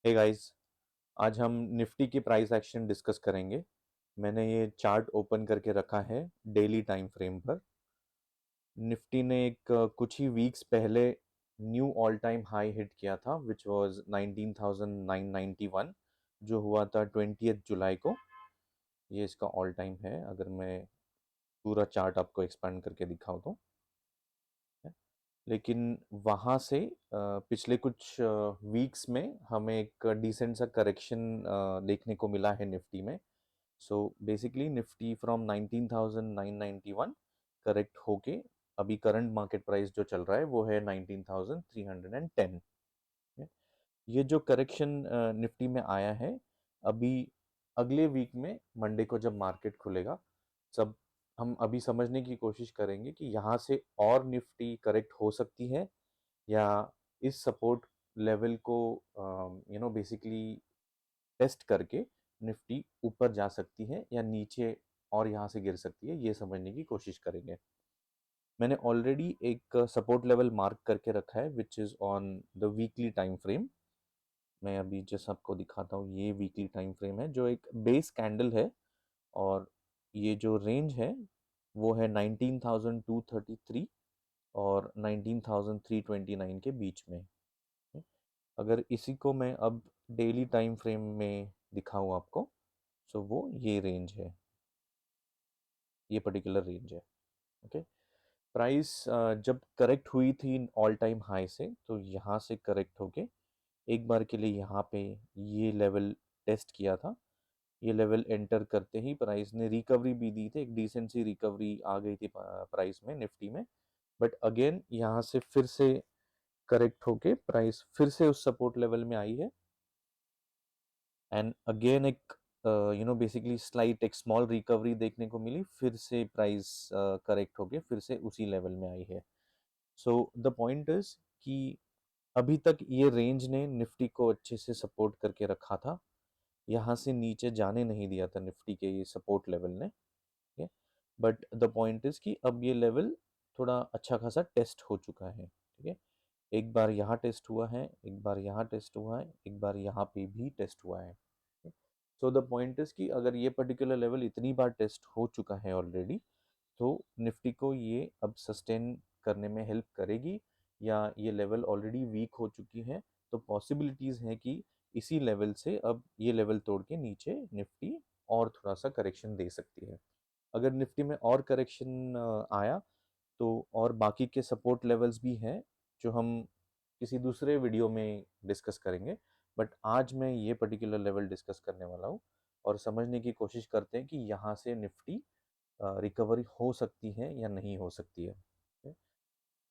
Hey guys, आज हम Nifty की प्राइस एक्शन डिस्कस करेंगे। मैंने ये चार्ट ओपन करके रखा है डेली टाइम फ्रेम पर। निफ्टी ने कुछ ही वीक्स पहले knew all time high hit किया था विच वाज 19,991 जो हुआ था 20th जुलाई को। ये इसका ऑल टाइम है अगर मैं पूरा चार्ट आपको एक्सपेंड करके दिखाऊं तो। लेकिन वहाँ से पिछले कुछ वीक्स में हमें एक डिसेंट सा करेक्शन देखने को मिला है निफ्टी में। So basically Nifty from 19,991 correct होके अभी करंट मार्केट प्राइस जो चल रहा है वो है 19,310। ये जो करेक्शन निफ्टी में आया है अभी अगले वीक में मंडे को जब मार्केट खुलेगा सब हम अभी समझने की कोशिश करेंगे कि यहाँ से और निफ्टी करेक्ट हो सकती है या इस सपोर्ट लेवल को बेसिकली टेस्ट करके निफ्टी ऊपर जा सकती है या नीचे और यहाँ से गिर सकती है, ये समझने की कोशिश करेंगे। मैंने ऑलरेडी एक सपोर्ट लेवल मार्क करके रखा है which is on the weekly time frame. मैं अभी जस्ट आपको दिखाता हूँ, ये वीकली टाइम फ्रेम है जो एक बेस कैंडल है और ये जो रेंज है वो है 19,233 और 19,329 के बीच में। अगर इसी को मैं अब डेली टाइम फ्रेम में दिखाऊं आपको, सो वो ये रेंज है, ये पर्टिकुलर रेंज है। ओके, प्राइस जब करेक्ट हुई थी ऑल टाइम हाई से तो यहाँ से करेक्ट होके एक बार के लिए यहाँ पे ये लेवल टेस्ट किया था। ये लेवल एंटर करते ही प्राइस ने रिकवरी भी दी थी, एक डिसेंट सी रिकवरी आ गई थी प्राइस में, निफ्टी में। बट अगेन यहाँ से फिर से करेक्ट होके प्राइस फिर से उस सपोर्ट लेवल में आई है एंड अगेन एक बेसिकली स्लाइट एक स्मॉल रिकवरी देखने को मिली, फिर से प्राइस करेक्ट होके फिर से उसी लेवल में आई है। सो द पॉइंट इज कि अभी तक ये रेंज ने निफ्टी को अच्छे से सपोर्ट करके रखा था, यहाँ से नीचे जाने नहीं दिया था निफ्टी के ये सपोर्ट लेवल ने। ठीक है, बट द पॉइंट इज कि अब ये लेवल थोड़ा अच्छा खासा टेस्ट हो चुका है। ठीक है, एक बार यहाँ टेस्ट हुआ है, एक बार यहाँ टेस्ट हुआ है, एक बार यहाँ पे भी टेस्ट हुआ है। सो द पॉइंट इज कि अगर ये पर्टिकुलर लेवल इतनी बार टेस्ट हो चुका है ऑलरेडी तो निफ्टी को ये अब सस्टेन करने में हेल्प करेगी या ये लेवल ऑलरेडी वीक हो चुकी है तो पॉसिबिलिटीज हैं कि इसी लेवल से अब ये लेवल तोड़ के नीचे निफ्टी और थोड़ा सा करेक्शन दे सकती है। अगर निफ्टी में और करेक्शन आया तो और बाकी के सपोर्ट लेवल्स भी हैं जो हम किसी दूसरे वीडियो में डिस्कस करेंगे। बट आज मैं ये पर्टिकुलर लेवल डिस्कस करने वाला हूँ और समझने की कोशिश करते हैं कि यहाँ से निफ्टी रिकवरी हो सकती है या नहीं हो सकती है।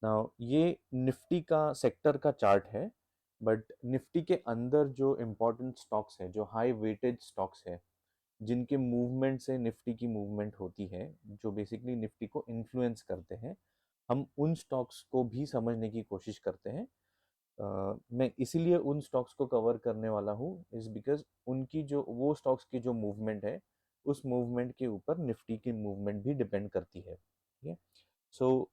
नाउ ये निफ्टी का सेक्टर का चार्ट है, बट निफ्टी के अंदर जो इम्पोर्टेंट स्टॉक्स हैं, जो हाई वेटेज स्टॉक्स हैं, जिनके मूवमेंट से निफ्टी की मूवमेंट होती है, जो बेसिकली निफ्टी को इन्फ्लुएंस करते हैं, हम उन स्टॉक्स को भी समझने की कोशिश करते हैं। मैं इसीलिए उन स्टॉक्स को कवर करने वाला हूँ इज बिकॉज उनकी जो वो स्टॉक्स की जो मूवमेंट है उस मूवमेंट के ऊपर निफ्टी की मूवमेंट भी डिपेंड करती है। ठीक है, so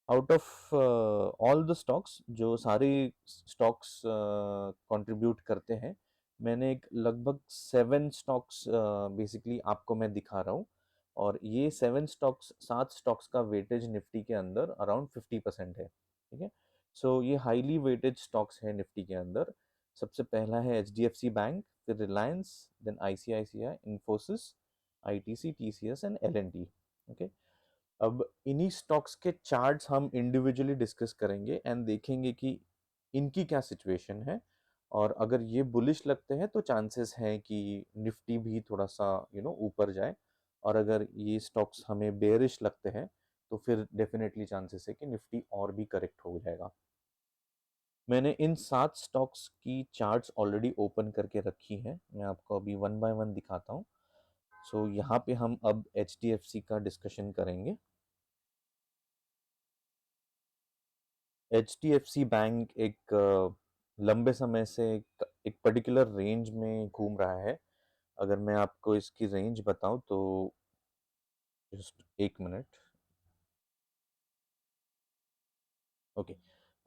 out of all the stocks, जो सारे स्टॉक्स कंट्रीब्यूट करते हैं, मैंने एक लगभग 7 स्टॉक्स बेसिकली आपको मैं दिखा रहा हूँ और ये 7 स्टॉक्स 7 स्टॉक्स का वेटेज निफ्टी के अंदर अराउंड 50% है। ठीक है, सो ये हाईली वेटेड स्टॉक्स है निफ्टी के अंदर। सबसे पहला है एचडीएफसी बैंक, फिर Reliance, then ICICI, Infosys, ITC, TCS and LNT. Okay, अब इन्हीं स्टॉक्स के चार्ट्स हम इंडिविजुअली डिस्कस करेंगे एंड देखेंगे कि इनकी क्या सिचुएशन है और अगर ये बुलिश लगते हैं तो चांसेस हैं कि निफ्टी भी थोड़ा सा ऊपर जाए और अगर ये स्टॉक्स हमें बेरिश लगते हैं तो फिर डेफिनेटली चांसेस है कि निफ्टी और भी करेक्ट हो जाएगा। मैंने इन 7 स्टॉक्स की चार्ट्स ऑलरेडी ओपन करके रखी है, मैं आपको अभी वन बाय वन दिखाता हूँ। सो यहाँ पे हम अब एचडीएफसी का डिस्कशन करेंगे। एचडीएफसी बैंक एक लंबे समय से एक पर्टिकुलर रेंज में घूम रहा है। अगर मैं आपको इसकी रेंज बताऊं तो जस्ट एक मिनट। ओके,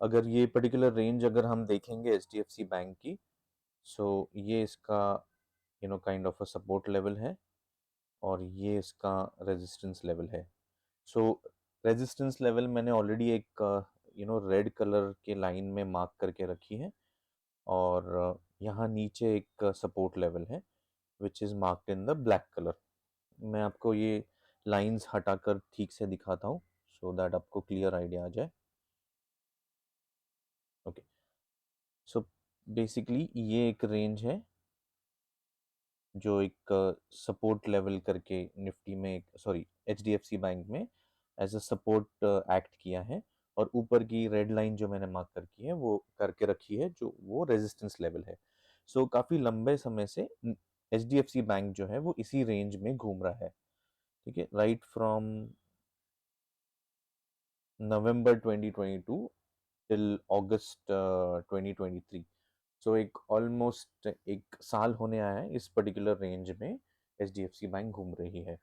अगर ये पर्टिकुलर रेंज अगर हम देखेंगे एचडीएफसी बैंक की, सो ये इसका kind of a support level है और ये इसका रेजिस्टेंस लेवल है। सो रेजिस्टेंस लेवल मैंने ऑलरेडी एक रेड कलर के लाइन में मार्क करके रखी है और यहाँ नीचे एक सपोर्ट लेवल है which is marked in the black colour. मैं आपको ये लाइंस हटाकर ठीक से दिखाता हूँ सो दैट आपको क्लियर आइडिया आ जाए। ओके, सो बेसिकली ये एक रेंज है जो एक सपोर्ट लेवल करके निफ्टी में, सॉरी एचडीएफसी बैंक में एज अ सपोर्ट एक्ट किया है, और ऊपर की रेड लाइन जो मैंने मार्क करकी है वो करके रखी है जो वो रेजिस्टेंस लेवल है। सो काफ़ी लंबे समय से एचडीएफसी बैंक जो है वो इसी रेंज में घूम रहा है। ठीक है, right from November 2022 till August 2023। So एक ऑलमोस्ट एक साल होने आया है इस पर्टिकुलर रेंज में H D F C bank घूम रही है।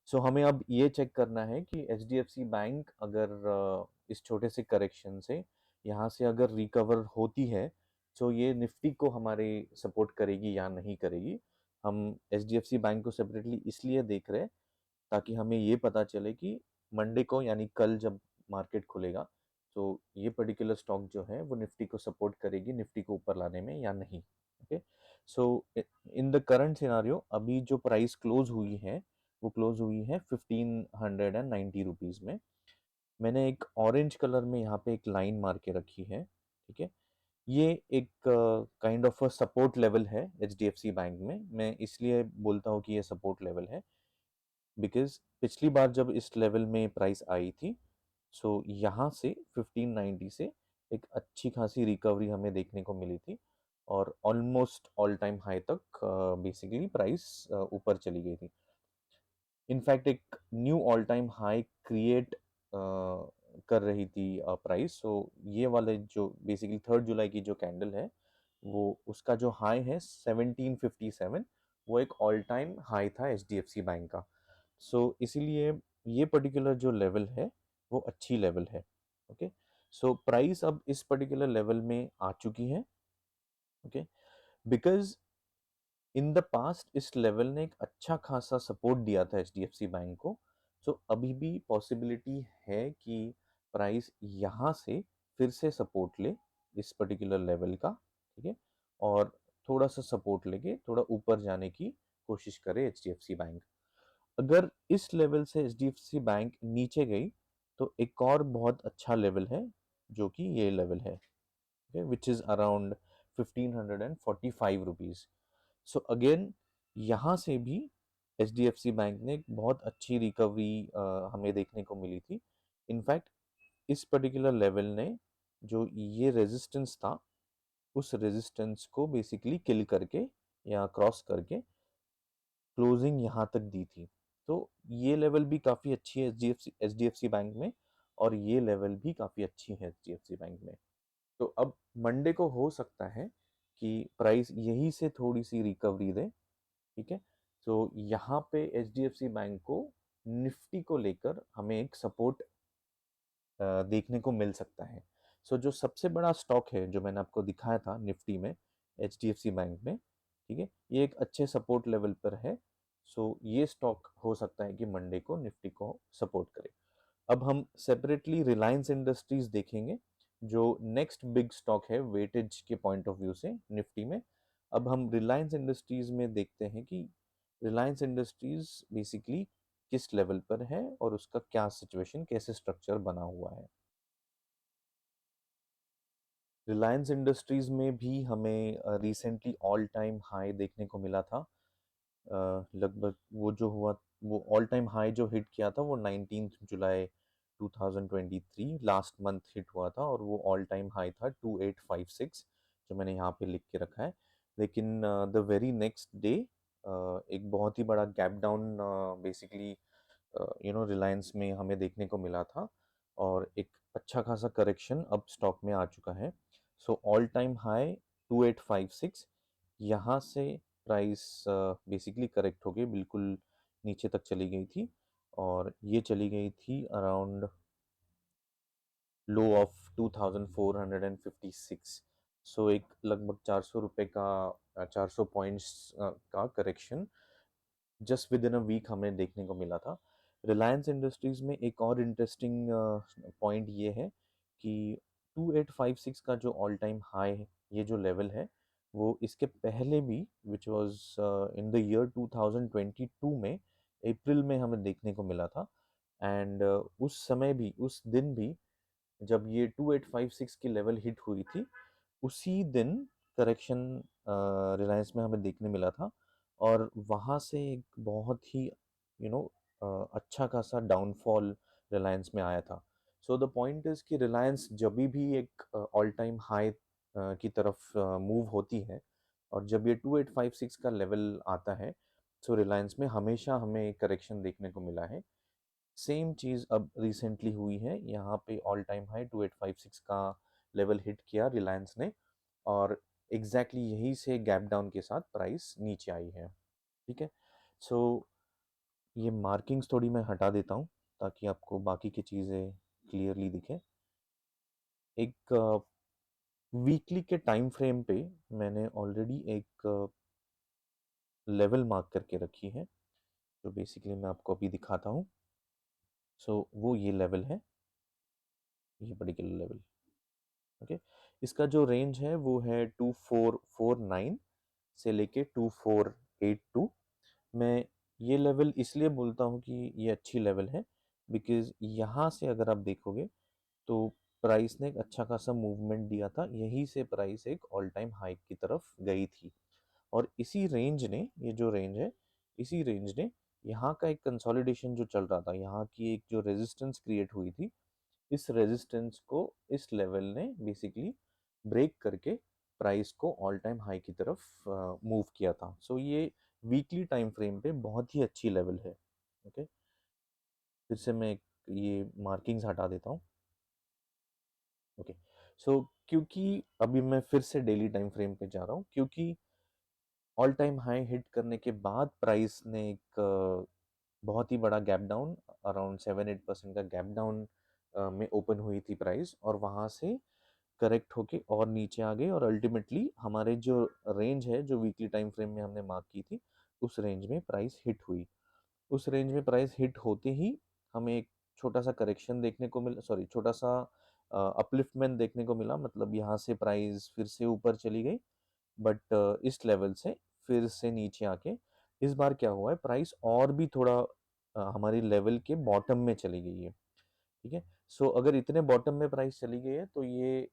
सो हमें अब ये चेक करना है कि H D F C bank अगर इस छोटे से करेक्शन से यहाँ से अगर रिकवर होती है तो ये निफ्टी को हमारे सपोर्ट करेगी या नहीं करेगी। हम H D F C bank को सेपरेटली इसलिए देख रहे हैं ताकि हमें ये पता चले कि मंडे को यानी कल जब मार्केट खुलेगा तो ये पर्टिकुलर स्टॉक जो है वो निफ्टी को सपोर्ट करेगी निफ्टी को ऊपर लाने में या नहीं। Okay, so in the current scenario अभी जो प्राइस क्लोज हुई है वो क्लोज हुई है 1590 रुपीज़ में। मैंने एक ऑरेंज कलर में यहाँ पे एक लाइन मार के रखी है। ठीक है, ये एक kind of a support level है H D F C bank में। मैं इसलिए बोलता हूँ कि ये सपोर्ट लेवल है बिकॉज पिछली बार जब इस लेवल में प्राइस आई थी सो यहाँ से 1590 से एक अच्छी खासी रिकवरी हमें देखने को मिली थी और ऑलमोस्ट ऑल टाइम हाई तक बेसिकली प्राइस ऊपर चली गई थी। इनफैक्ट एक knew all time high create कर रही थी प्राइस। सो ये वाले जो बेसिकली 3 जुलाई की जो कैंडल है वो उसका जो हाई है 1757, वो एक ऑल टाइम हाई था H D F C bank का। सो इसीलिए ये पर्टिकुलर जो लेवल है वो अच्छी लेवल है। ओके, सो प्राइस अब इस पर्टिकुलर लेवल में आ चुकी है। Okay, because in the past इस लेवल ने एक अच्छा खासा सपोर्ट दिया था एचडीएफसी बैंक को। सो अभी भी पॉसिबिलिटी है कि प्राइस यहाँ से फिर से सपोर्ट ले इस पर्टिकुलर लेवल का। ठीक है, और थोड़ा सा सपोर्ट लेके थोड़ा ऊपर जाने की कोशिश करे एचडीएफसी बैंक। अगर इस लेवल से एचडीएफसी बैंक नीचे गई तो एक और बहुत अच्छा लेवल है जो कि ये लेवल है, which is around 1545 rupees. So again यहाँ से भी H D F C bank ने एक बहुत अच्छी रिकवरी हमें देखने को मिली थी। इनफैक्ट इस पर्टिकुलर लेवल ने जो ये रेजिस्टेंस था उस रेजिस्टेंस को बेसिकली किल करके या क्रॉस करके क्लोजिंग यहाँ तक दी थी। तो ये लेवल भी काफ़ी अच्छी है H D F C bank में, और ये लेवल भी काफ़ी अच्छी है H D F C bank में। तो अब मंडे को हो सकता है कि प्राइस यही से थोड़ी सी रिकवरी दे। ठीक है, तो यहाँ पे H D F C bank को निफ्टी को लेकर हमें एक सपोर्ट देखने को मिल सकता है। सो जो सबसे बड़ा स्टॉक है जो मैंने आपको दिखाया था निफ्टी में H D F C bank में, ठीक है, ये एक अच्छे सपोर्ट लेवल पर है। सो ये स्टॉक हो सकता है कि मंडे को निफ्टी को सपोर्ट करे। अब हम सेपरेटली रिलायंस इंडस्ट्रीज देखेंगे जो नेक्स्ट बिग स्टॉक है वेटेज के पॉइंट ऑफ व्यू से निफ्टी में। अब हम रिलायंस इंडस्ट्रीज में देखते हैं कि रिलायंस इंडस्ट्रीज बेसिकली किस लेवल पर है और उसका क्या सिचुएशन, कैसे स्ट्रक्चर बना हुआ है। रिलायंस इंडस्ट्रीज में भी हमें रिसेंटली ऑल टाइम हाई देखने को मिला था। लगभग वो जो हुआ वो ऑल टाइम हाई जो हिट किया था वो 19 जुलाई 2023 लास्ट मंथ हिट हुआ था और वो ऑल टाइम हाई था 2856 जो मैंने यहाँ पे लिख के रखा है। लेकिन द वेरी नेक्स्ट डे एक बहुत ही बड़ा गैप डाउन बेसिकली रिलायंस में हमें देखने को मिला था और एक अच्छा खासा करेक्शन अब स्टॉक में आ चुका है। सो ऑल टाइम हाई 2856, यहाँ से प्राइस बेसिकली करेक्ट हो गई, बिल्कुल नीचे तक चली गई थी और ये चली गई थी अराउंड लो ऑफ 2456। सो एक लगभग 400 रुपए का 400 पॉइंट्स का correction just within a week हमें देखने को मिला था। रिलायंस इंडस्ट्रीज में एक और इंटरेस्टिंग पॉइंट ये है कि 2856 का जो ऑल टाइम हाई है, ये जो लेवल है, वो इसके पहले भी which was in the year 2022 में अप्रैल में हमें देखने को मिला था। एंड उस समय भी, उस दिन भी, जब ये 2856 की लेवल हिट हुई थी, उसी दिन करेक्शन रिलायंस में हमें देखने मिला था। और वहाँ से एक बहुत ही अच्छा खासा डाउनफॉल रिलायंस में आया था। सो द पॉइंट इज कि रिलायंस जब भी एक ऑल टाइम हाई की तरफ मूव होती है, और जब ये 2856 का लेवल आता है, सो रिलायंस में हमेशा हमें करेक्शन देखने को मिला है। सेम चीज़ अब रिसेंटली हुई है, यहाँ पे ऑल टाइम हाई 2856 का लेवल हिट किया रिलायंस ने, और एग्जैक्टली यही से गैप डाउन के साथ प्राइस नीचे आई है। ठीक है। सो ये मार्किंग्स थोड़ी मैं हटा देता हूँ ताकि आपको बाकी की चीज़ें क्लियरली दिखे। एक वीकली के टाइम फ्रेम पे मैंने ऑलरेडी एक लेवल मार्क करके रखी है, जो बेसिकली मैं आपको अभी दिखाता हूँ। सो वो ये लेवल है, ये पर्टिकुलर लेवल। ओके। इसका जो रेंज है वो है 2449 से लेके 2482। मैं ये लेवल इसलिए बोलता हूँ कि ये अच्छी लेवल है, बिकॉज यहाँ से अगर आप देखोगे तो प्राइस ने एक अच्छा खासा मूवमेंट दिया था, यहीं से प्राइस एक ऑल टाइम हाई की तरफ गई थी। और इसी रेंज ने, ये जो रेंज है, इसी रेंज ने यहाँ का एक कंसोलिडेशन जो चल रहा था, यहाँ की एक जो रेजिस्टेंस क्रिएट हुई थी, इस रेजिस्टेंस को इस लेवल ने बेसिकली ब्रेक करके प्राइस को ऑल टाइम हाई की तरफ मूव किया था। सो ये वीकली टाइम फ्रेम पे बहुत ही अच्छी लेवल है। ओके। फिर से मैं ये मार्किंग्स हटा देता हूँ। ओके। सो क्योंकि अभी मैं फिर से डेली टाइम फ्रेम पे जा रहा हूँ, क्योंकि ऑल टाइम हाई हिट करने के बाद प्राइस ने एक बहुत ही बड़ा गैप डाउन, अराउंड 7-8% का गैप डाउन में ओपन हुई थी प्राइस, और वहाँ से करेक्ट होके और नीचे आ गई, और अल्टीमेटली हमारे जो रेंज है, जो वीकली टाइम फ्रेम में हमने मार्क की थी, उस रेंज में प्राइस हिट हुई। उस रेंज में प्राइस हिट होते ही हमें एक छोटा सा करेक्शन देखने को मिला, सॉरी, छोटा सा अपलिफ्टमेंट देखने को मिला, मतलब यहाँ से प्राइस फिर से ऊपर चली गई, बट इस लेवल से फिर से नीचे आके इस बार क्या हुआ है, प्राइस और भी थोड़ा हमारी लेवल के बॉटम में चली गई है। ठीक है। सो अगर इतने बॉटम में प्राइस चली गई है, तो ये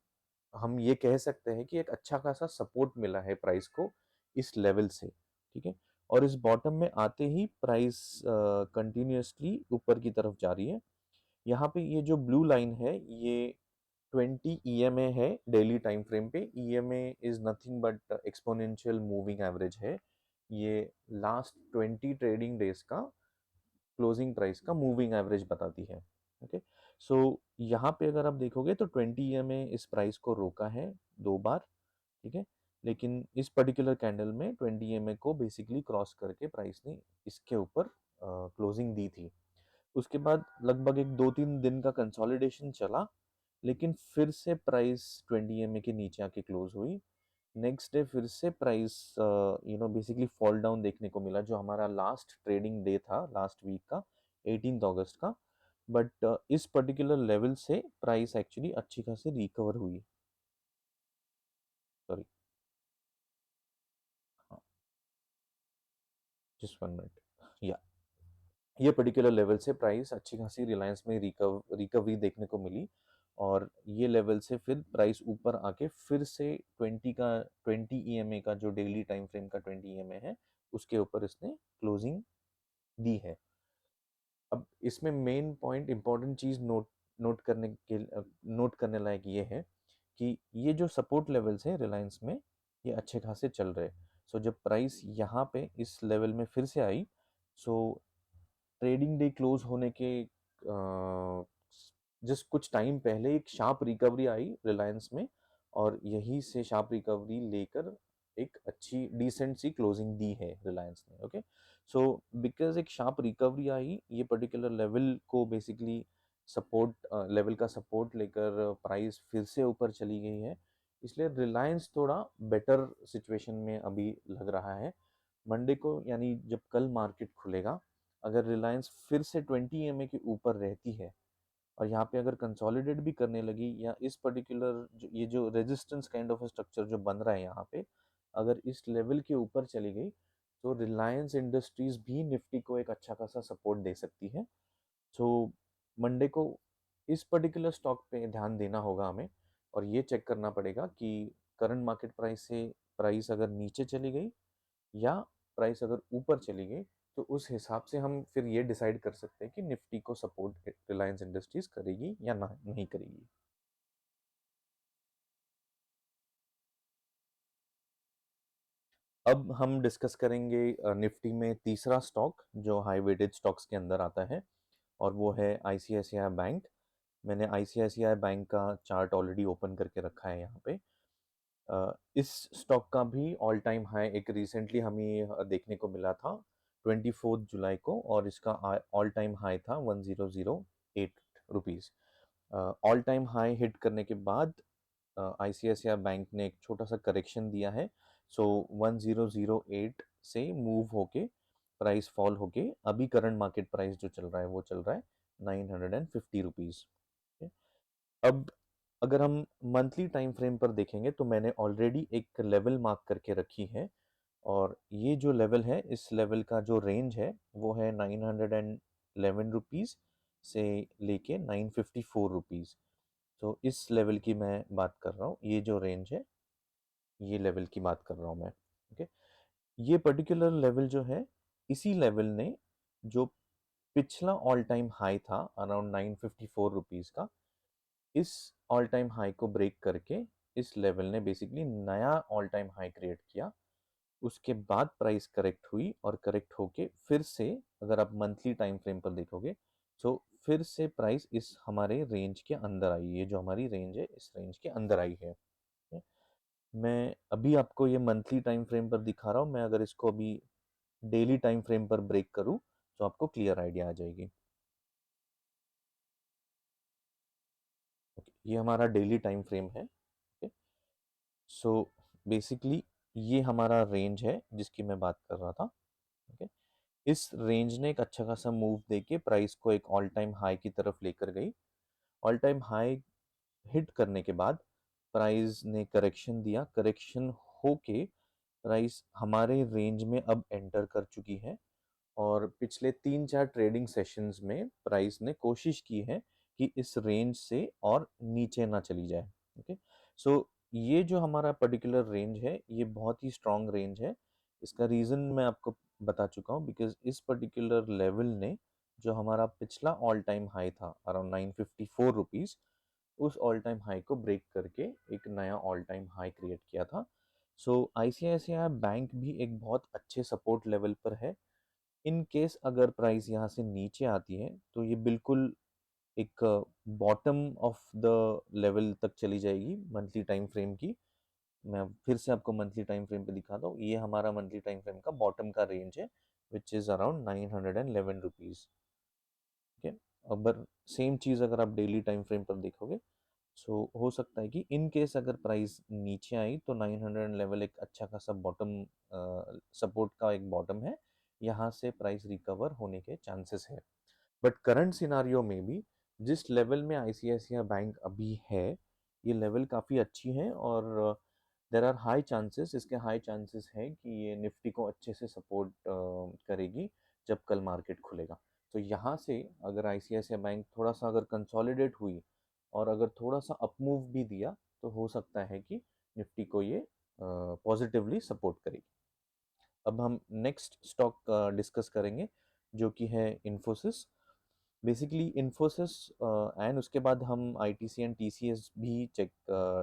हम ये कह सकते हैं कि एक अच्छा खासा सपोर्ट मिला है प्राइस को इस लेवल से। ठीक है। और इस बॉटम में आते ही प्राइस कंटिन्यूअसली ऊपर की तरफ जा रही है। यहाँ पे ये जो ब्लू लाइन है, ये 20 ईएमए है डेली टाइम फ्रेम पे। EMA is nothing but exponential moving average है। ये लास्ट 20 ट्रेडिंग डेज का क्लोजिंग प्राइस का मूविंग एवरेज बताती है। ओके। सो यहाँ पे अगर आप देखोगे तो 20 ईएमए इस प्राइस को रोका है 2 बार। ठीक है। लेकिन इस पर्टिकुलर कैंडल में 20 ईएमए को बेसिकली क्रॉस करके प्राइस ने इसके ऊपर क्लोजिंग दी थी। उसके बाद लगभग एक 2-3 दिन का कंसोलिडेशन चला, लेकिन फिर से प्राइस 20 ईएमए के नीचे आके क्लोज हुई। नेक्स्ट डे फिर से प्राइस बेसिकली फॉल डाउन देखने को मिला, जो हमारा लास्ट ट्रेडिंग डे था लास्ट वीक का, 18 अगस्त का। बट इस पर्टिकुलर लेवल से प्राइस एक्चुअली अच्छी खासी रिकवर हुई। Sorry, just 1 minute. या ये पर्टिकुलर लेवल से प्राइस अच्छी खासी रिलायंस में रिकवरी देखने को मिली, और ये लेवल से फिर प्राइस ऊपर आके फिर से 20 ईएमए का, जो डेली टाइम फ्रेम का 20 ईएमए है, उसके ऊपर इसने क्लोजिंग दी है। अब इसमें मेन पॉइंट, इंपॉर्टेंट चीज नोट करने लायक ये है कि ये जो सपोर्ट लेवल्स हैं रिलायंस में, ये अच्छे खासे चल रहे। सो जब प्राइस यहाँ पे इस लेवल में फिर से आई, सो ट्रेडिंग डे क्लोज होने के जस्ट कुछ टाइम पहले एक शार्प रिकवरी आई रिलायंस में, और यही से शार्प रिकवरी लेकर एक अच्छी डिसेंट सी क्लोजिंग दी है रिलायंस ने। ओके। सो बिकॉज एक शार्प रिकवरी आई, ये पर्टिकुलर लेवल को बेसिकली सपोर्ट, लेवल का सपोर्ट लेकर प्राइस फिर से ऊपर चली गई है। इसलिए रिलायंस थोड़ा बेटर सिचुएशन में अभी लग रहा है। मंडे को यानी जब कल मार्केट खुलेगा, अगर रिलायंस फिर से 20 EMA के ऊपर रहती है और यहाँ पे अगर कंसोलिडेट भी करने लगी, या इस पर्टिकुलर ये जो रेजिस्टेंस काइंड ऑफ स्ट्रक्चर जो बन रहा है यहाँ पे, अगर इस लेवल के ऊपर चली गई, तो रिलायंस इंडस्ट्रीज भी निफ्टी को एक अच्छा खासा सपोर्ट दे सकती है। सो मंडे को इस पर्टिकुलर स्टॉक पे ध्यान देना होगा हमें, और ये चेक करना पड़ेगा कि करंट मार्केट प्राइस से प्राइस अगर नीचे चली गई या प्राइस अगर ऊपर चली गई, तो उस हिसाब से हम फिर ये डिसाइड कर सकते हैं कि निफ्टी को सपोर्ट रिलायंस इंडस्ट्रीज करेगी या ना नहीं करेगी। अब हम डिस्कस करेंगे निफ्टी में तीसरा स्टॉक जो हाई वेटेड स्टॉक्स के अंदर आता है, और वो है आईसीआईसीआई बैंक। मैंने आईसीआईसीआई बैंक का चार्ट ऑलरेडी ओपन करके रखा है यहाँ पे। इस स्टॉक का भी ऑल टाइम हाई एक रिसेंटली हमें देखने को मिला था 24 जुलाई को, और इसका ऑल टाइम हाई था 1008 rupees. All time high hit करने के बाद आईसीआईसीआई बैंक ने एक छोटा सा करेक्शन दिया है। सो 1008 से मूव होके प्राइस फॉल होके अभी करंट मार्केट प्राइस जो चल रहा है वो चल रहा है 950 रुपीज़। अब अगर हम मंथली टाइम फ्रेम पर देखेंगे, तो मैंने ऑलरेडी एक लेवल मार्क करके रखी है, और ये जो लेवल है, इस लेवल का जो रेंज है वो है 911 रुपीज़ से लेके 954 रुपीज़। तो इस लेवल की मैं बात कर रहा हूँ, ये जो रेंज है ये लेवल की बात कर रहा हूँ मैं। ओके, ये पर्टिकुलर लेवल जो है, इसी लेवल ने जो पिछला ऑल टाइम हाई था अराउंड 954 रुपीज़ का, इस ऑल टाइम हाई को ब्रेक करके इस लेवल ने बेसिकली नया ऑल टाइम हाई क्रिएट किया। उसके बाद प्राइस करेक्ट हुई, और करेक्ट होके फिर से अगर आप मंथली टाइम फ्रेम पर देखोगे, तो फिर से प्राइस इस हमारे रेंज के अंदर आई। ये जो हमारी रेंज है, इस रेंज के अंदर आई है। मैं अभी आपको ये मंथली टाइम फ्रेम पर दिखा रहा हूँ। मैं अगर इसको अभी डेली टाइम फ्रेम पर ब्रेक करूँ, तो आपको क्लियर आइडिया आ जाएगी। ओके, ये हमारा डेली टाइम फ्रेम है। ओके, सो बेसिकली ये हमारा रेंज है जिसकी मैं बात कर रहा था। ओके, इस रेंज ने एक अच्छा खासा मूव देके प्राइस को एक ऑल टाइम हाई की तरफ लेकर गई। ऑल टाइम हाई हिट करने के बाद प्राइस ने करेक्शन दिया। करेक्शन होके प्राइस हमारे रेंज में अब एंटर कर चुकी है, और पिछले 3-4 ट्रेडिंग सेशंस में प्राइस ने कोशिश की है कि इस रेंज से और नीचे ना चली जाए। ओके, सो ये जो हमारा पर्टिकुलर रेंज है, ये बहुत ही स्ट्रांग रेंज है। इसका रीज़न मैं आपको बता चुका हूँ, बिकॉज इस पर्टिकुलर लेवल ने जो हमारा पिछला ऑल टाइम हाई था अराउंड 954 रुपीज़, उस ऑल टाइम हाई को ब्रेक करके एक नया ऑल टाइम हाई क्रिएट किया था। सो आईसीआईसीआई बैंक भी एक बहुत अच्छे सपोर्ट लेवल पर है। इन केस अगर प्राइस यहाँ से नीचे आती है, तो ये बिल्कुल एक बॉटम ऑफ द लेवल तक चली जाएगी मंथली टाइम फ्रेम की। मैं फिर से आपको मंथली टाइम फ्रेम पे दिखाता हूँ। ये हमारा मंथली टाइम फ्रेम का बॉटम का रेंज है, विच इज़ अराउंड 911 रुपीज़। ठीक है, अगर सेम चीज़ अगर आप डेली टाइम फ्रेम पर देखोगे, सो हो सकता है कि इन केस अगर प्राइस नीचे आई, तो 900 लेवल एक अच्छा खासा बॉटम सपोर्ट का एक बॉटम है। यहाँ से प्राइस रिकवर होने के चांसेस है। बट करंट सिनारियो में भी जिस लेवल में आईसीआईसीआई बैंक अभी है, ये लेवल काफ़ी अच्छी है, और देर आर हाई चांसेस, इसके हाई चांसेस हैं कि ये निफ्टी को अच्छे से सपोर्ट करेगी जब कल मार्केट खुलेगा। तो यहाँ से अगर आईसीआईसीआई बैंक थोड़ा सा अगर कंसोलिडेट हुई और अगर थोड़ा सा अप मूव भी दिया, तो हो सकता है कि निफ्टी को ये पॉजिटिवली सपोर्ट करेगी। अब हम नेक्स्ट स्टॉक डिस्कस करेंगे, जो कि है इन्फोसिस। बेसिकली इन्फोसिस, एंड उसके बाद हम आईटीसी एंड टीसीएस भी चेक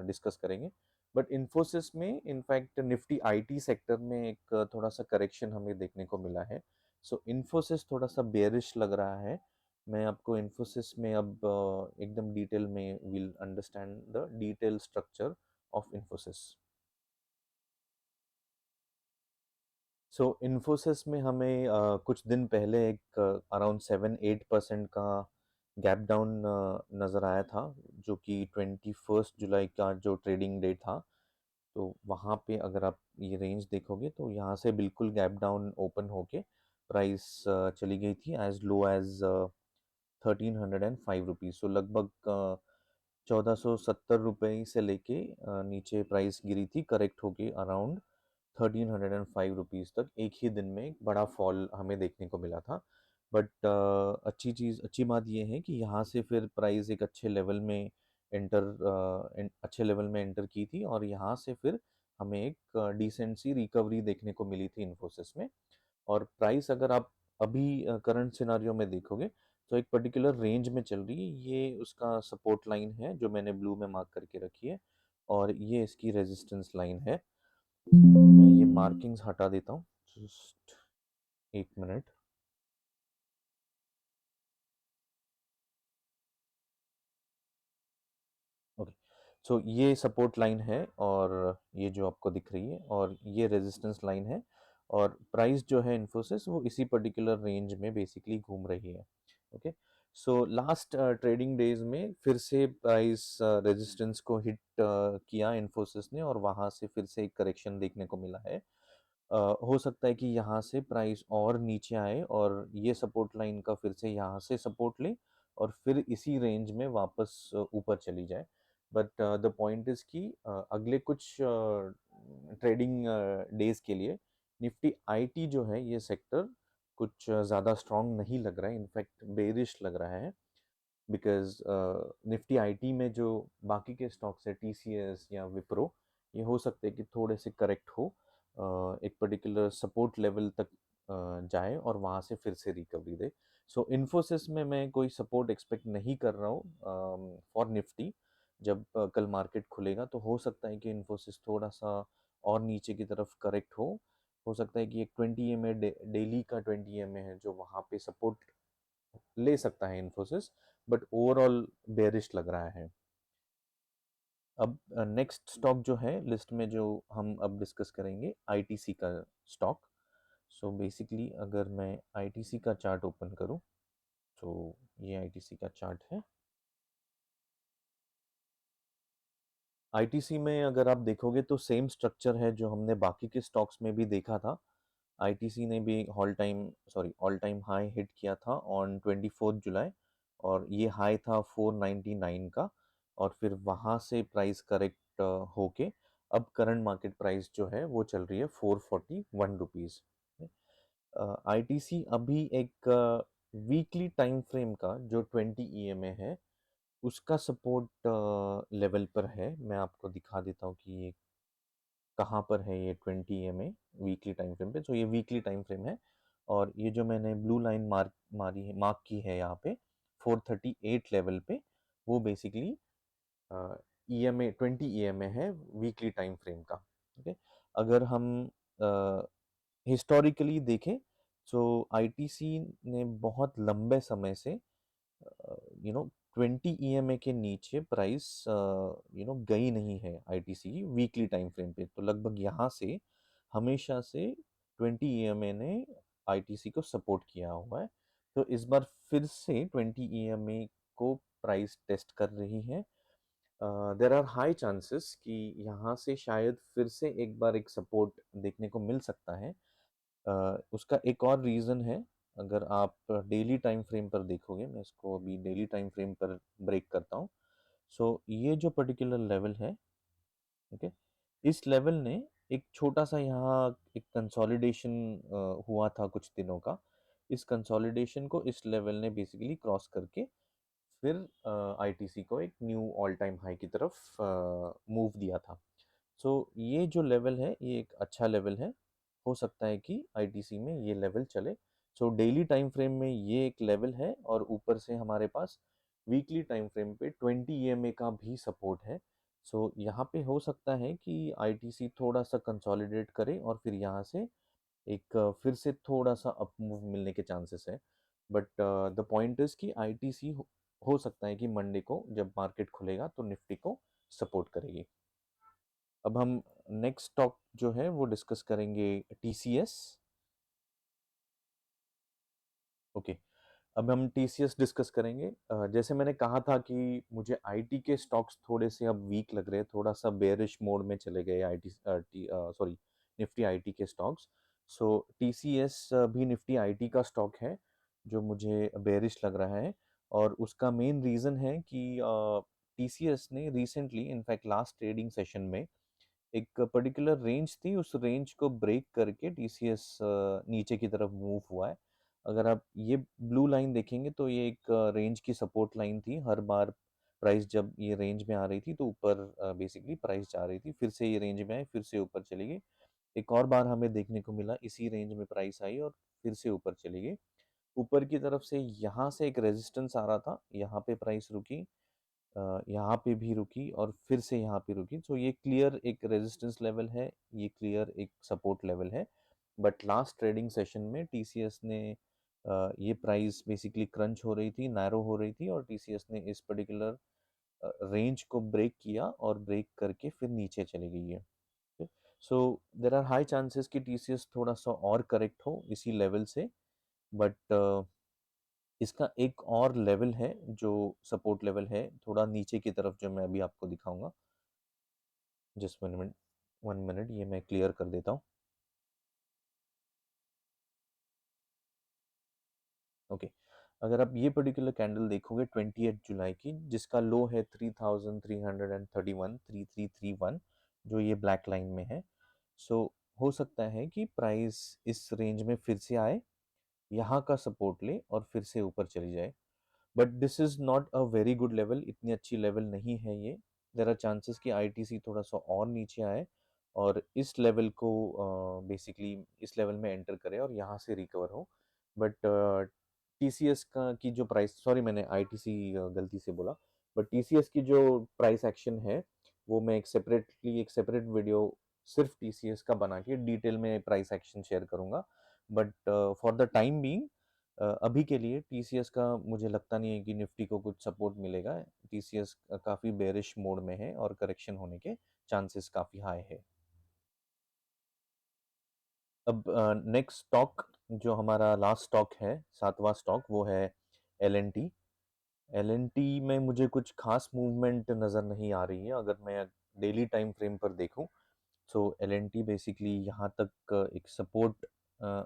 डिस्कस करेंगे। बट इन्फोसिस में इनफैक्ट निफ्टी आईटी सेक्टर में एक थोड़ा सा करेक्शन हमें देखने को मिला है। सो इन्फोसिस थोड़ा सा बेयरिश लग रहा है। मैं आपको इन्फोसिस में अब एकदम डिटेल में will understand the detail structure of Infosys. So Infosys में हमें कुछ दिन पहले एक अराउंड 7-8% का गैप डाउन नज़र आया था, जो कि 21 जुलाई का जो ट्रेडिंग डे था। तो वहाँ पे अगर आप ये रेंज देखोगे तो यहाँ से बिल्कुल गैप डाउन ओपन होके प्राइस चली गई थी एज लो एज 1305 रुपीज़। सो लगभग 1470 रुपये से लेके नीचे प्राइस गिरी थी, करेक्ट होके अराउंड 1305 रुपीज़ तक एक ही दिन में एक बड़ा फॉल हमें देखने को मिला था। बट अच्छी बात ये है कि यहाँ से फिर प्राइस एक अच्छे लेवल में एंटर की थी, और यहाँ से फिर हमें एक डिसेंट सी रिकवरी देखने को मिली थी इन्फोसिस में। और प्राइस अगर आप अभी करंट सिनारियो में देखोगे तो एक पर्टिकुलर रेंज में चल रही है। ये उसका सपोर्ट लाइन है जो मैंने ब्लू में मार्क करके रखी है, और ये इसकी रेजिस्टेंस लाइन है। मैं ये मार्किंग्स हटा देता हूँ, जस्ट एक मिनट। ओके, सो ये सपोर्ट लाइन है, और ये जो आपको दिख रही है, और ये रेजिस्टेंस लाइन है, और प्राइस जो है इन्फोसिस वो इसी पर्टिकुलर रेंज में बेसिकली घूम रही है। Okay, so last trading days में फिर से प्राइस रेजिस्टेंस को हिट किया इन्फोसिस ने, और वहाँ से फिर से एक करेक्शन देखने को मिला है। हो सकता है कि यहाँ से प्राइस और नीचे आए और ये सपोर्ट लाइन का फिर से यहाँ से सपोर्ट ले, और फिर इसी रेंज में वापस ऊपर चली जाए। बट द पॉइंट इज कि अगले कुछ ट्रेडिंग डेज के लिए निफ्टी आईटी जो है ये सेक्टर कुछ ज़्यादा स्ट्रांग नहीं लग रहा है, इनफैक्ट बेरिश लग रहा है। बिकॉज निफ्टी आईटी में जो बाकी के स्टॉक्स है, टीसीएस या विप्रो, ये हो सकते हैं कि थोड़े से करेक्ट हो, एक पर्टिकुलर सपोर्ट लेवल तक जाए और वहाँ से फिर से रिकवरी दे। सो इन्फोसिस में मैं कोई सपोर्ट एक्सपेक्ट नहीं कर रहा हूँ फॉर निफ्टी। जब कल मार्केट खुलेगा तो हो सकता है कि इन्फोसिस थोड़ा सा और नीचे की तरफ करेक्ट हो सकता है कि एक 20 EMA डेली का 20 EMA है जो वहाँ पे सपोर्ट ले सकता है इन्फोसिस, बट ओवरऑल बेरिश लग रहा है। अब नेक्स्ट स्टॉक जो है लिस्ट में जो हम अब डिस्कस करेंगे, आईटीसी का स्टॉक। सो बेसिकली अगर मैं आईटीसी का चार्ट ओपन करूं तो ये आईटीसी का चार्ट है। आईटीसी में अगर आप देखोगे तो सेम स्ट्रक्चर है जो हमने बाकी के स्टॉक्स में भी देखा था। आईटीसी ने भी ऑल टाइम हाई हिट किया था ऑन 24 जुलाई, और ये हाई था 499 का, और फिर वहाँ से प्राइस करेक्ट होके अब करंट मार्केट प्राइस जो है वो चल रही है 441 रुपीज़। आईटीसी अभी एक वीकली टाइम फ्रेम का जो 20 EMA है उसका सपोर्ट लेवल पर है। मैं आपको दिखा देता हूँ कि ये कहाँ पर है, ये 20 EMA वीकली टाइम फ्रेम पे। तो ये वीकली टाइम फ्रेम है, और ये जो मैंने ब्लू लाइन मार्क की है यहाँ पे 438 लेवल पे, वो बेसिकली EMA 20 EMA है वीकली टाइम फ्रेम का। ओके, अगर हम हिस्टोरिकली देखें तो आईटीसी ने बहुत लंबे समय से 20 EMA के नीचे प्राइस गई नहीं है आईटीसी की वीकली टाइम फ्रेम पे। तो लगभग यहाँ से हमेशा से 20 EMA ने आईटीसी को सपोर्ट किया हुआ है। तो इस बार फिर से 20 EMA को प्राइस टेस्ट कर रही है। देर आर हाई चांसेस कि यहाँ से शायद फिर से एक बार एक सपोर्ट देखने को मिल सकता है। उसका एक और रीज़न है, अगर आप डेली टाइम फ्रेम पर देखोगे, मैं इसको अभी डेली टाइम फ्रेम पर ब्रेक करता हूँ। सो ये जो पर्टिकुलर लेवल है, ओके, इस लेवल ने एक छोटा सा यहाँ एक कंसोलिडेशन हुआ था कुछ दिनों का। इस कंसोलिडेशन को इस लेवल ने बेसिकली क्रॉस करके फिर आईटीसी को एक न्यू ऑल टाइम हाई की तरफ मूव दिया था। सो ये जो लेवल है ये एक अच्छा लेवल है, हो सकता है कि आईटीसी में ये लेवल चले। सो डेली टाइम फ्रेम में ये एक लेवल है, और ऊपर से हमारे पास वीकली टाइम फ्रेम पे 20 EMA का भी सपोर्ट है। सो यहाँ पे हो सकता है कि आईटीसी थोड़ा सा कंसोलिडेट करे और फिर यहाँ से एक फिर से थोड़ा सा अप मूव मिलने के चांसेस है। बट द पॉइंट इज कि आईटीसी हो सकता है कि मंडे को जब मार्केट खुलेगा तो निफ्टी को सपोर्ट करेगी। अब हम नेक्स्ट स्टॉक जो है वो डिस्कस करेंगे टीसीएस। ओके, अब हम टीसीएस डिस्कस करेंगे। जैसे मैंने कहा था कि मुझे आईटी के स्टॉक्स थोड़े से अब वीक लग रहे हैं, थोड़ा सा बेयरिश मोड में चले गए आईटी, सॉरी, निफ्टी आईटी के स्टॉक्स। सो टीसीएस भी निफ्टी आईटी का स्टॉक है जो मुझे बेयरिश लग रहा है, और उसका मेन रीज़न है कि टीसीएस ने recently, in fact last trading session में, एक पर्टिकुलर रेंज थी, उस रेंज को ब्रेक करके टीसीएस नीचे की तरफ मूव हुआ है। अगर आप ये ब्लू लाइन देखेंगे तो ये एक रेंज की सपोर्ट लाइन थी। हर बार प्राइस जब ये रेंज में आ रही थी तो ऊपर बेसिकली प्राइस जा रही थी, फिर से ये रेंज में आई, फिर से ऊपर चली गई। एक और बार हमें देखने को मिला, इसी रेंज में प्राइस आई और फिर से ऊपर चली गई। ऊपर की तरफ से यहाँ से एक रेजिस्टेंस आ रहा था, यहाँ पे प्राइस रुकी, यहाँ पे भी रुकी और फिर से यहाँ पे रुकी। तो ये क्लियर एक रेजिस्टेंस लेवल है, ये क्लियर एक सपोर्ट लेवल है। बट लास्ट ट्रेडिंग सेशन में टीसीएस ने ये प्राइस बेसिकली क्रंच हो रही थी, नैरो हो रही थी, और टीसीएस ने इस पर्टिकुलर रेंज को ब्रेक किया और ब्रेक करके फिर नीचे चली गई है। सो देर आर हाई चांसेस कि टीसीएस थोड़ा सा और करेक्ट हो इसी लेवल से। बट इसका एक और लेवल है जो सपोर्ट लेवल है थोड़ा नीचे की तरफ, जो मैं अभी आपको दिखाऊंगा। जस्ट 1 मिनट, 1 मिनट, ये मैं क्लियर कर देता हूँ। ओके, अगर आप ये पर्टिकुलर कैंडल देखोगे 28 जुलाई की, जिसका लो है 3331, 3331, जो ये ब्लैक लाइन में है। सो हो सकता है कि प्राइस इस रेंज में फिर से आए, यहाँ का सपोर्ट ले और फिर से ऊपर चली जाए। But this is not a very good level, इतनी अच्छी लेवल नहीं है ये। देर आर चांसेस कि आईटीसी थोड़ा सा और नीचे आए और इस लेवल को बेसिकली इस लेवल में एंटर करे और यहाँ से रिकवर हो। बट टीसीएस का की जो प्राइस, सॉरी मैंने आईटीसी गलती से बोला, बट टीसीएस की जो प्राइस एक्शन है वो मैं एक सेपरेट वीडियो सिर्फ टीसीएस का बना के डिटेल में प्राइस एक्शन शेयर करूंगा। But for the time being, अभी के लिए टीसीएस का मुझे लगता नहीं है कि निफ्टी को कुछ सपोर्ट मिलेगा। टीसीएस काफ़ी बेरिश मोड में है और करेक्शन होने के चांसेस काफ़ी हाई है। अब नेक्स्ट स्टॉक, जो हमारा लास्ट स्टॉक है, सातवां स्टॉक, वो है एल एन टी में मुझे कुछ खास मूवमेंट नज़र नहीं आ रही है। अगर मैं डेली टाइम फ्रेम पर देखूं तो एल एन टी बेसिकली यहाँ तक एक सपोर्ट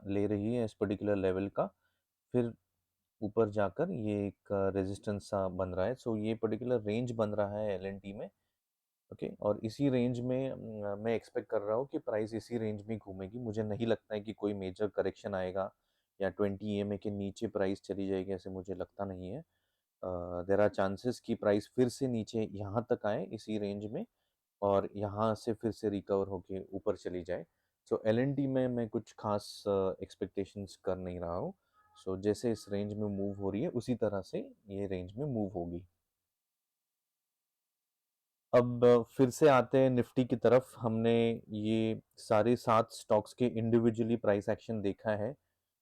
ले रही है इस पर्टिकुलर लेवल का, फिर ऊपर जाकर ये एक रेजिस्टेंस सा बन रहा है। सो ये पर्टिकुलर रेंज बन रहा है एलएनटी में। ओके, और इसी रेंज में मैं एक्सपेक्ट कर रहा हूँ कि प्राइस इसी रेंज में घूमेगी। मुझे नहीं लगता है कि कोई मेजर करेक्शन आएगा या 20 EMA के नीचे प्राइस चली जाएगी, ऐसे मुझे लगता नहीं है। देर आर चांसेस कि प्राइस फिर से नीचे यहाँ तक आए इसी रेंज में और यहाँ से फिर से रिकवर होके ऊपर चली जाए। सो एल में मैं कुछ खास एक्सपेक्टेशंस कर नहीं रहा हूँ। सो जैसे इस रेंज में मूव हो रही है उसी तरह से ये रेंज में मूव होगी। अब फिर से आते हैं निफ्टी की तरफ। हमने ये सारे 7 स्टॉक्स के इंडिविजुअली प्राइस एक्शन देखा है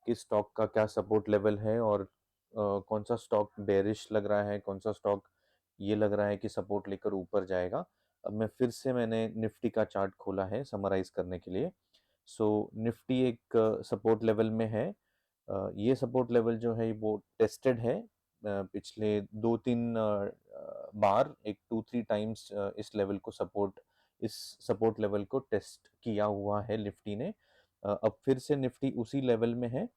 कि स्टॉक का क्या सपोर्ट लेवल है और कौन सा स्टॉक बेरिश लग रहा है, कौन सा स्टॉक ये लग रहा है कि सपोर्ट लेकर ऊपर जाएगा। अब मैं फिर से मैंने निफ्टी का चार्ट खोला है समराइज करने के लिए। सो निफ्टी एक सपोर्ट लेवल में है। ये सपोर्ट लेवल जो है वो टेस्टेड है पिछले 2-3 बार, एक 2-3 टाइम्स इस लेवल को इस सपोर्ट लेवल को टेस्ट किया हुआ है निफ्टी ने। अब फिर से निफ्टी उसी लेवल में है।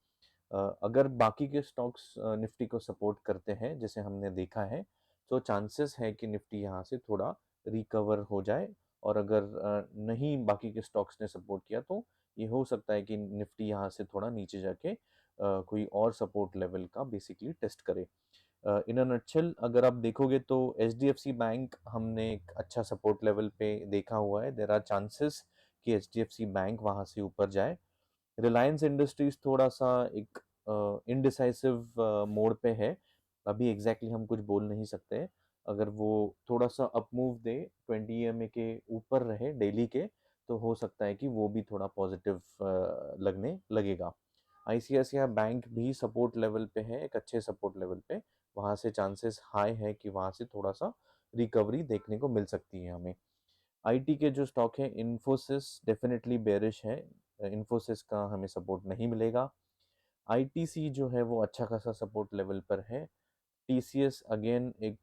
अगर बाकी के स्टॉक्स निफ्टी को सपोर्ट करते हैं जैसे हमने देखा है, तो चांसेस है कि निफ्टी यहाँ से थोड़ा रिकवर हो जाए। और अगर नहीं बाकी के स्टॉक्स ने सपोर्ट किया तो ये हो सकता है कि निफ्टी यहाँ से थोड़ा नीचे जाके कोई और सपोर्ट लेवल का बेसिकली टेस्ट करे। इन अ नटशेल अगर आप देखोगे तो एचडीएफसी बैंक हमने एक अच्छा सपोर्ट लेवल पे देखा हुआ है। देर आर चांसेस कि एचडीएफसी बैंक वहाँ से ऊपर जाए। रिलायंस इंडस्ट्रीज थोड़ा सा एक इनडिसाइसिव मोड पे है, अभी एग्जैक्टली हम कुछ बोल नहीं सकते। अगर वो थोड़ा सा अप मूव दे, 20 EMA के ऊपर रहे डेली के, तो हो सकता है कि वो भी थोड़ा पॉजिटिव लगने लगेगा। आईसीआईसीआई बैंक भी सपोर्ट लेवल पे है, एक अच्छे सपोर्ट लेवल पे, वहाँ से चांसेस हाई है कि वहाँ से थोड़ा सा रिकवरी देखने को मिल सकती है हमें। आईटी के जो स्टॉक है, इन्फोसिस डेफिनेटली बेरिश है, इन्फोसिस का हमें सपोर्ट नहीं मिलेगा। आईटीसी जो है वो अच्छा खासा सपोर्ट लेवल पर है। टीसीएस अगेन एक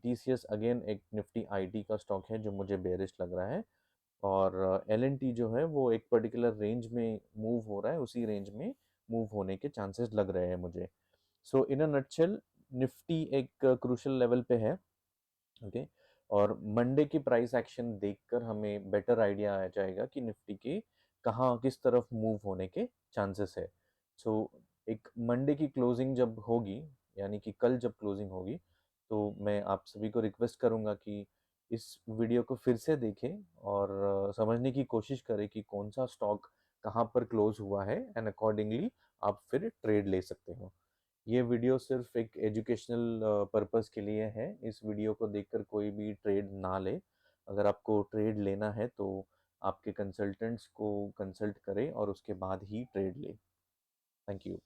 टीसीएस अगेन एक निफ्टी आईटी का स्टॉक है जो मुझे बेरिश लग रहा है। और एलएनटी जो है वो एक पर्टिकुलर रेंज में मूव हो रहा है, उसी रेंज में मूव होने के चांसेस लग रहे हैं मुझे। सो इन अ नटशेल निफ्टी एक क्रूशियल लेवल पे है। ओके। और मंडे की प्राइस एक्शन देखकर हमें बेटर आइडिया आ जाएगा कि निफ्टी के कहाँ किस तरफ मूव होने के चांसेस है। सो एक मंडे की क्लोजिंग जब होगी, यानी कि कल जब क्लोजिंग होगी, तो मैं आप सभी को रिक्वेस्ट करूंगा कि इस वीडियो को फिर से देखें और समझने की कोशिश करें कि कौन सा स्टॉक कहाँ पर क्लोज हुआ है, एंड अकॉर्डिंगली आप फिर ट्रेड ले सकते हो। ये वीडियो सिर्फ एक एजुकेशनल पर्पस के लिए है। इस वीडियो को देखकर कोई भी ट्रेड ना ले। अगर आपको ट्रेड लेना है तो आपके कंसल्टेंट्स को कंसल्ट करें और उसके बाद ही ट्रेड ले। Thank you.